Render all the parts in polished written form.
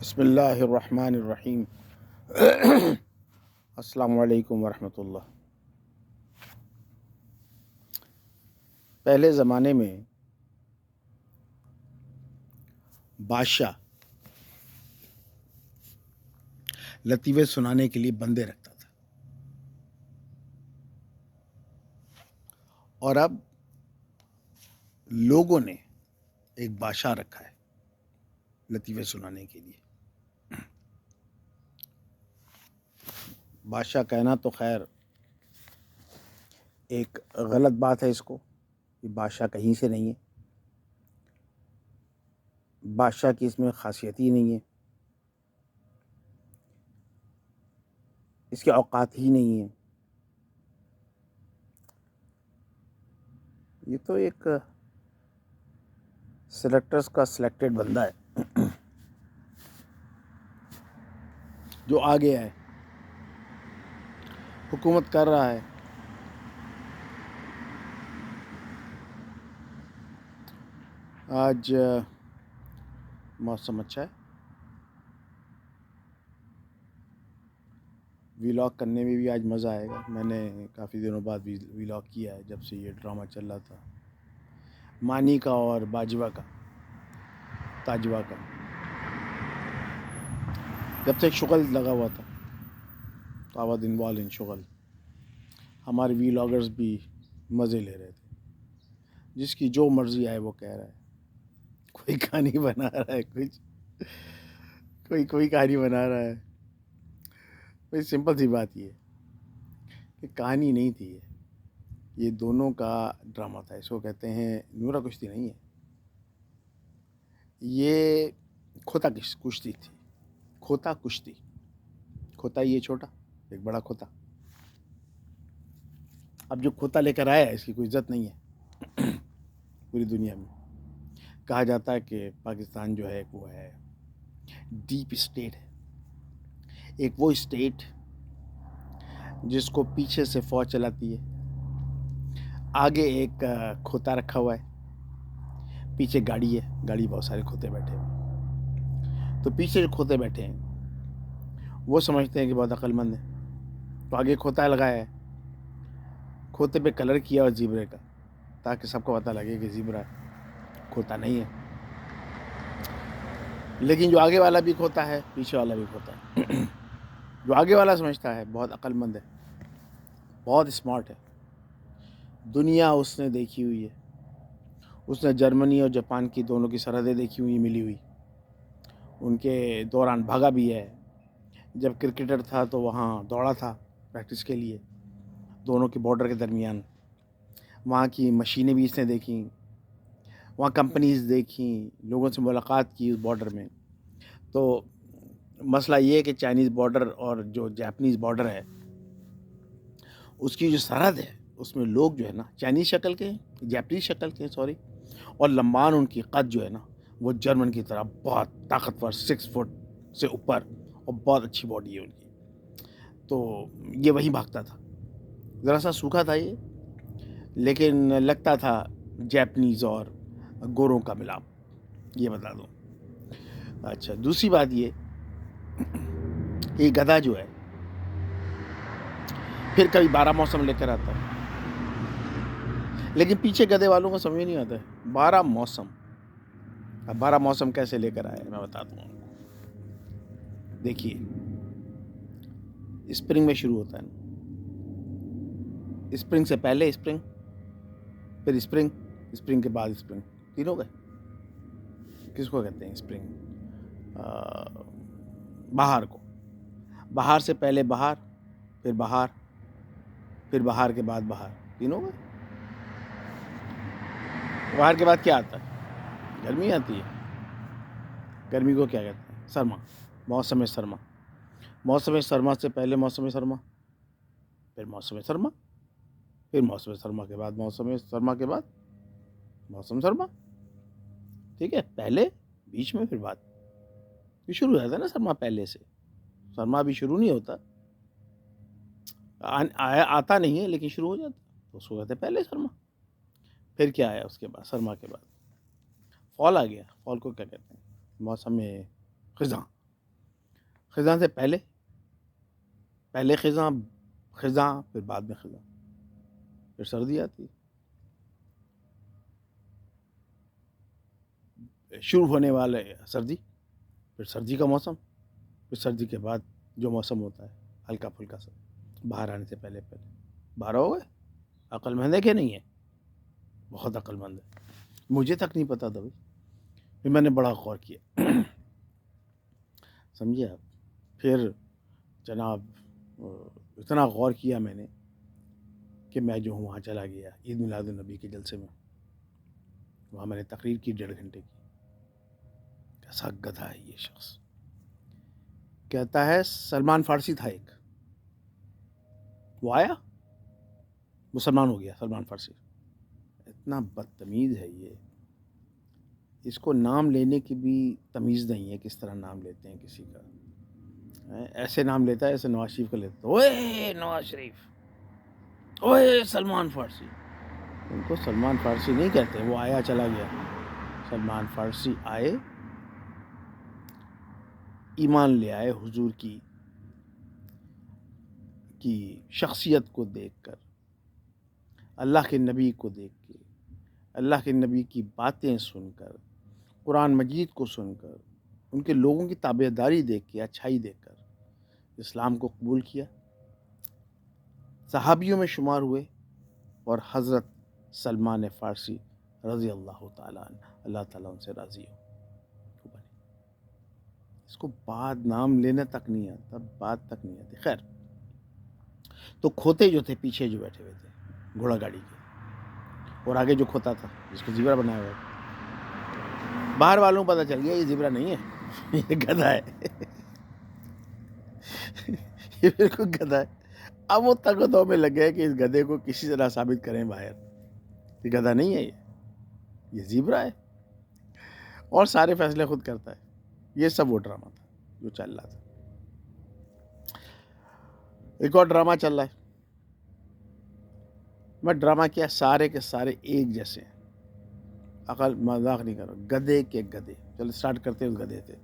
بسم اللہ الرحمن الرحیم۔ السلام علیکم ورحمۃ اللہ۔ پہلے زمانے میں بادشاہ لطیفے سنانے کے لیے بندے رکھتا تھا، اور اب لوگوں نے ایک بادشاہ رکھا ہے لطیفے سنانے کے لیے۔ بادشاہ کہنا تو خیر ایک غلط بات ہے، اس کو کہ بادشاہ کہیں سے نہیں ہے، بادشاہ کی اس میں خاصیت ہی نہیں ہے، اس کے اوقات ہی نہیں ہیں۔ یہ تو ایک سلیکٹرز کا سلیکٹڈ بندہ ہے جو آ گیا ہے، حکومت کر رہا ہے۔ آج موسم اچھا ہے، ویلاگ کرنے میں بھی آج مزہ آئے گا۔ میں نے کافی دنوں بعد ویلاگ کیا ہے، جب سے یہ ڈرامہ چل رہا تھا مانی کا اور باجوہ کا، تاجوہ کا، جب سے شغل لگا ہوا تھا تو آئی واز انوالو ان شغل۔ ہمارے ویلاگرز بھی مزے لے رہے تھے، جس کی جو مرضی آئے وہ کہہ رہا ہے، کوئی کہانی بنا رہا ہے، کوئی کہانی بنا رہا ہے۔ بھائی سمپل سی بات یہ ہے کہ کہانی نہیں تھی، یہ دونوں کا ڈرامہ تھا۔ اس کو کہتے ہیں نورا کشتی نہیں ہے، یہ کھوتا کشتی تھی، کھوتا کشتی۔ کھوتا یہ چھوٹا، ایک بڑا کھوتا۔ اب جو کھوتا لے کر آیا ہے اس کی کوئی عزت نہیں ہے پوری دنیا میں۔ کہا جاتا ہے کہ پاکستان جو ہے وہ ہے ڈیپ اسٹیٹ ہے، ایک وہ اسٹیٹ جس کو پیچھے سے فوج چلاتی ہے، آگے ایک کھوتا رکھا ہوا ہے، پیچھے گاڑی ہے، گاڑی بہت سارے کھوتے بیٹھے ہیں۔ تو پیچھے جو کھوتے بیٹھے ہیں وہ سمجھتے ہیں کہ بہت عقل مند ہے، تو آگے کھوتا لگایا ہے، کھوتے پہ کلر کیا اور زیبرے کا، تاکہ سب کو پتہ لگے کہ زیبرا کھوتا نہیں ہے۔ لیکن جو آگے والا بھی کھوتا ہے، پیچھے والا بھی کھوتا ہے۔ جو آگے والا سمجھتا ہے بہت عقل مند ہے، بہت اسمارٹ ہے، دنیا اس نے دیکھی ہوئی ہے، اس نے جرمنی اور جاپان کی دونوں کی سرحدیں دیکھی ہوئی، ملی ہوئی، ان کے دوران بھاگا بھی ہے۔ جب کرکٹر تھا تو وہاں دوڑا تھا پریکٹس کے لیے، دونوں کے بارڈر کے درمیان۔ وہاں کی مشینیں بھی اس نے دیکھیں، وہاں کمپنیز دیکھیں، لوگوں سے ملاقات کی اس بارڈر میں۔ تو مسئلہ یہ ہے کہ چائنیز بارڈر اور جو جاپنیز بارڈر ہے اس کی جو سرحد ہے اس میں لوگ جو ہے نا چائنیز شکل کے ہیں، جاپنیز شکل کے ہیں، سوری، اور لمبان ان کی قد جو ہے نا وہ جرمن کی طرح بہت طاقتور، 6 فٹ سے اوپر، اور بہت اچھی باڈی ہے ان کی۔ تو یہ وہیں بھاگتا تھا، ذرا سا سوکھا تھا یہ، لیکن لگتا تھا جاپنیز اور گوروں کا ملاپ، یہ بتا دوں۔ اچھا، دوسری بات یہ گدھا جو ہے پھر کبھی 12 موسم لے کر آتا ہے، لیکن پیچھے گدھے والوں کو سمجھ نہیں آتا ہے 12 موسم۔ اب 12 موسم کیسے لے کر آئے میں بتاتا ہوں۔ دیکھیے، اسپرنگ میں شروع ہوتا ہے نا، اسپرنگ سے پہلے اسپرنگ، پھر اسپرنگ، اسپرنگ کے بعد اسپرنگ، تینوں گئے۔ کس کو کہتے ہیں اسپرنگ؟ بہار کو۔ بہار سے پہلے بہار، پھر بہار، پھر بہار کے بعد بہار، تینوں گئے۔ بہار کے بعد کیا آتا ہے؟ گرمی آتی ہے۔ گرمی کو کیا کہتے ہیں؟ سرما، موسم سرما۔ موسم سرما سے پہلے موسم سرما، پھر موسم سرما، پھر موسم سرما کے بعد موسم سرما کے بعد موسم سرما۔ ٹھیک ہے، پہلے، بیچ میں، پھر بعد۔ یہ شروع ہو جاتا ہے نا سرما پہلے سے، سرما بھی شروع نہیں ہوتا، آتا نہیں ہے لیکن شروع ہو جاتا ہے، تو اس کو کہتے ہیں پہلے سرما۔ پھر کیا آیا اس کے بعد؟ سرما کے بعد فال آ گیا۔ فال کو کیا کہتے ہیں؟ موسم خزاں۔ خزاں سے پہلے خزاں، پھر بعد میں خزاں، پھر سردی آتی، شروع ہونے والے سردی، پھر سردی کا موسم، پھر سردی کے بعد جو موسم ہوتا ہے ہلکا پھلکا سا، باہر آنے سے پہلے باہر ہو گئے. عقل مند ہے کہ نہیں ہے؟ بہت عقل مند ہے. مجھے تک نہیں پتا تھا بھائی، پھر میں نے بڑا غور کیا. سمجھے آپ؟ پھر جناب اتنا غور کیا میں نے کہ میں جو ہوں وہاں چلا گیا عید میلاد النبی کے جلسے میں. وہاں میں نے تقریر کی 1.5 گھنٹے کی. کیسا گدھا ہے یہ شخص. کہتا ہے سلمان فارسی تھا ایک، وہ آیا مسلمان ہو گیا سلمان فارسی. اتنا بدتمیز ہے یہ، اس کو نام لینے کی بھی تمیز نہیں ہے. کس طرح نام لیتے ہیں کسی کا، ایسے نام لیتا ہے ایسے نواز شریف کا لیتا ہے. اوئے نواز شریف، اوئے سلمان فارسی. ان کو سلمان فارسی نہیں کہتے. وہ آیا چلا گیا. سلمان فارسی آئے، ایمان لے آئے حضور کی شخصیت کو دیکھ کر، اللہ کے نبی کو دیکھ کے، اللہ کے نبی کی باتیں سن کر، قرآن مجید کو سن کر، ان کے لوگوں کی تابعداری دیکھ کے، اچھائی دیکھ کر اسلام کو قبول کیا، صحابیوں میں شمار ہوئے، اور حضرت سلمان فارسی رضی اللہ تعالیٰ عنہ، اللہ تعالیٰ ان سے راضی ہو. اس کو بات نام لینا تک نہیں آتا، بات تک نہیں آتی. خیر، تو کھوتے جو تھے پیچھے جو بیٹھے ہوئے تھے گھوڑا گاڑی کے، اور آگے جو کھوتا تھا جس کو زیبرا بنایا ہوا ہے، باہر والوں کو پتہ چل گیا یہ زیبرا نہیں ہے، یہ گدھا ہے. یہ بالکل گدھا ہے. اب وہ تگ و دو میں لگ گئے کہ اس گدھے کو کسی طرح ثابت کریں باہر کہ گدھا نہیں ہے، یہ زیبرا ہے، اور سارے فیصلے خود کرتا ہے. یہ سب وہ ڈرامہ تھا جو چل رہا تھا. ایک اور ڈرامہ چل رہا ہے. میں ڈرامہ کیا، سارے کے سارے ایک جیسے ہیں. عقل مذاق نہیں کرو، گدھے کے گدھے. چلو سٹارٹ کرتے اس گدھے تھے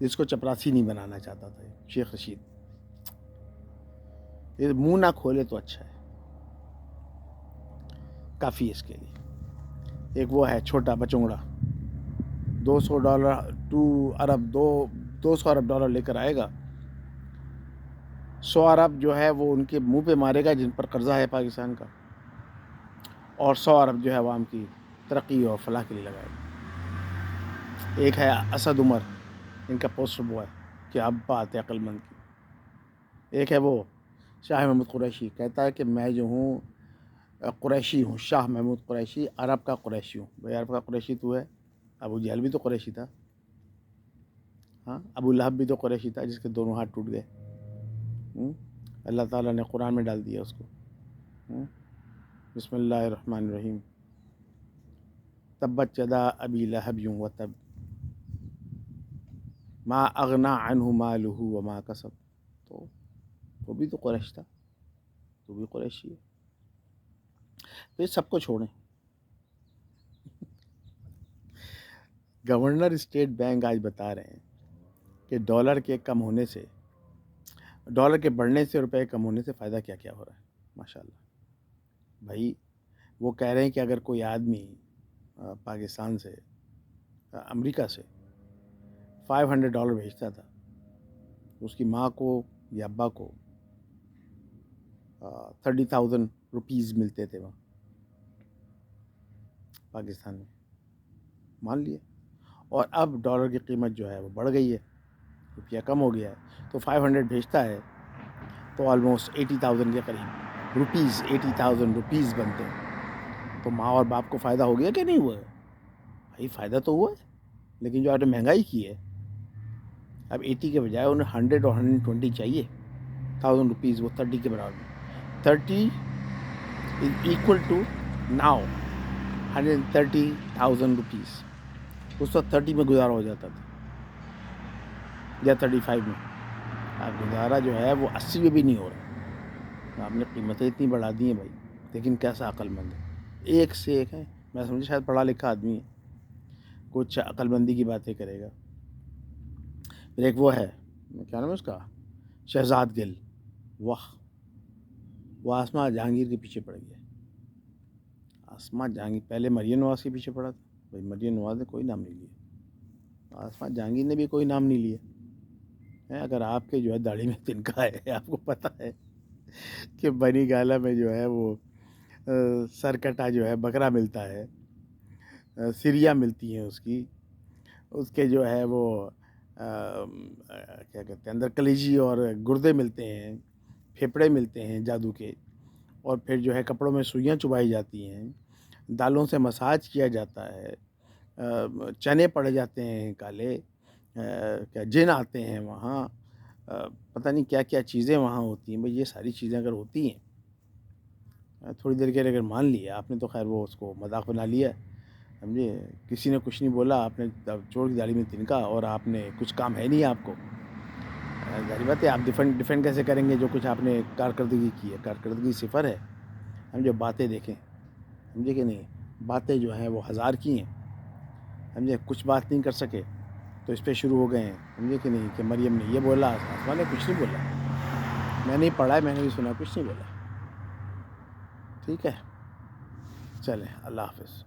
جس کو چپراسی نہیں بنانا چاہتا تھا شیخ رشید. یہ منہ نہ کھولے تو اچھا ہے، کافی اس کے لیے. ایک وہ ہے چھوٹا بچونگڑا، $200 200 ارب ڈالر لے کر آئے گا. 100 ارب جو ہے وہ ان کے منہ پہ مارے گا جن پر قرضہ ہے پاکستان کا، اور 100 ارب جو ہے عوام کی ترقی اور فلاح کے لیے لگائے گا. ایک ہے اسد عمر، ان کا پوسٹر بوائے، کہ اب بات ہے عقل مند کی. ایک ہے وہ شاہ محمود قریشی، کہتا ہے کہ میں جو ہوں قریشی ہوں، شاہ محمود قریشی، عرب کا قریشی ہوں. بھائی عرب کا قریشی تو ہے، ابو جہل بھی تو قریشی تھا، ہاں ابو لہب بھی تو قریشی تھا جس کے دونوں ہاتھ ٹوٹ گئے. اللہ تعالیٰ نے قرآن میں ڈال دیا اس کو. بسم اللہ الرحمن الرحیم، تبت یدا ابی لہب وتب ما اغنا عنہ مالہ وما کسب. تو وہ بھی تو قریش تھا، تو بھی قریشی ہے. تو یہ سب کو چھوڑیں. گورنر اسٹیٹ بینک آج بتا رہے ہیں کہ ڈالر کے کم ہونے سے، ڈالر کے بڑھنے سے، روپے کم ہونے سے فائدہ کیا کیا ہو رہا ہے. ماشاءاللہ بھائی، وہ کہہ رہے ہیں کہ اگر کوئی آدمی پاکستان سے، امریکہ سے $500 بھیجتا تھا، اس کی ماں کو یا ابا کو 30,000 روپیز ملتے تھے وہاں پاکستان میں. مان لیے. اور اب ڈالر کی قیمت جو ہے وہ بڑھ گئی ہے، روپیہ کم ہو گیا ہے، تو 500 بھیجتا ہے تو آلموسٹ 80,000 کے قریب روپیز، 80,000 روپیز بنتے ہیں. تو ماں اور باپ کو فائدہ ہو گیا کہ نہیں ہوا ہے؟ بھائی فائدہ تو ہوا ہے، لیکن جو آپ نے مہنگائی کی ہے، اب 80 کے بجائے انہیں 100 اور 120 چاہیے 1000 روپیز، وہ 30 کے برابر. 30 is equal to now 130,000 rupees. اس وقت 30 میں گزارا ہو جاتا تھا یا 35 میں. اب گزارا جو ہے وہ 80 میں بھی نہیں ہو رہا. آپ نے قیمتیں اتنی بڑھا دی ہیں بھائی. لیکن کیسا عقل مند ہے، ایک سے ایک ہے. میں سمجھا شاید پڑھا لکھا آدمی ہے، کچھ عقل مندی کی باتیں کرے گا. پھر ایک وہ ہے کیا نام ہے اس کا، شہزاد گل، واہ، وہ آسمہ جہانگیر کے پیچھے پڑ گیا. آسمہ جہانگیر پہلے مریم نواز کے پیچھے پڑا تھا. بھائی مریم نواز نے کوئی نام نہیں لیا، آسمہ جہانگیر نے بھی کوئی نام نہیں لیا. اگر آپ کے جو ہے داڑھی میں تنکا ہے، آپ کو پتہ ہے کہ بنی گالا میں جو ہے وہ سر کٹا جو ہے بکرا ملتا ہے، سریا ملتی ہیں اس کے جو ہے وہ کیا کہتے ہیں اندر کلیجی اور گردے ملتے ہیں، پھیپڑے ملتے ہیں جادو کے، اور پھر جو ہے کپڑوں میں سوئیاں چبائی جاتی ہیں، دالوں سے مساج کیا جاتا ہے، چنے پڑ جاتے ہیں کالے، کیا جن آتے ہیں وہاں، پتہ نہیں کیا کیا چیزیں وہاں ہوتی ہیں. بھئی یہ ساری چیزیں اگر ہوتی ہیں، تھوڑی دیر کے لیے اگر مان لیا آپ نے تو خیر وہ اس کو مذاق بنا لیا، سمجھے. کسی نے کچھ نہیں بولا، آپ نے چور کی داڑھی میں تنکا اور آپ نے کچھ کام ہے نہیں آپ کو. ظاہر بات ہے آپ ڈیفینڈ کیسے کریں گے جو کچھ آپ نے کارکردگی کی ہے. کارکردگی صفر ہے. ہم جو باتیں دیکھیں، سمجھے کہ نہیں، باتیں جو ہیں وہ ہزار کی ہیں، سمجھے. کچھ بات نہیں کر سکے تو اس پہ شروع ہو گئے ہیں، سمجھے کہ نہیں، کہ مریم نے یہ بولا، آسمہ نے کچھ نہیں بولا، میں نہیں پڑھا ہے، میں نے بھی سنا، کچھ نہیں بولا. ٹھیک ہے، چلیں، اللہ حافظ.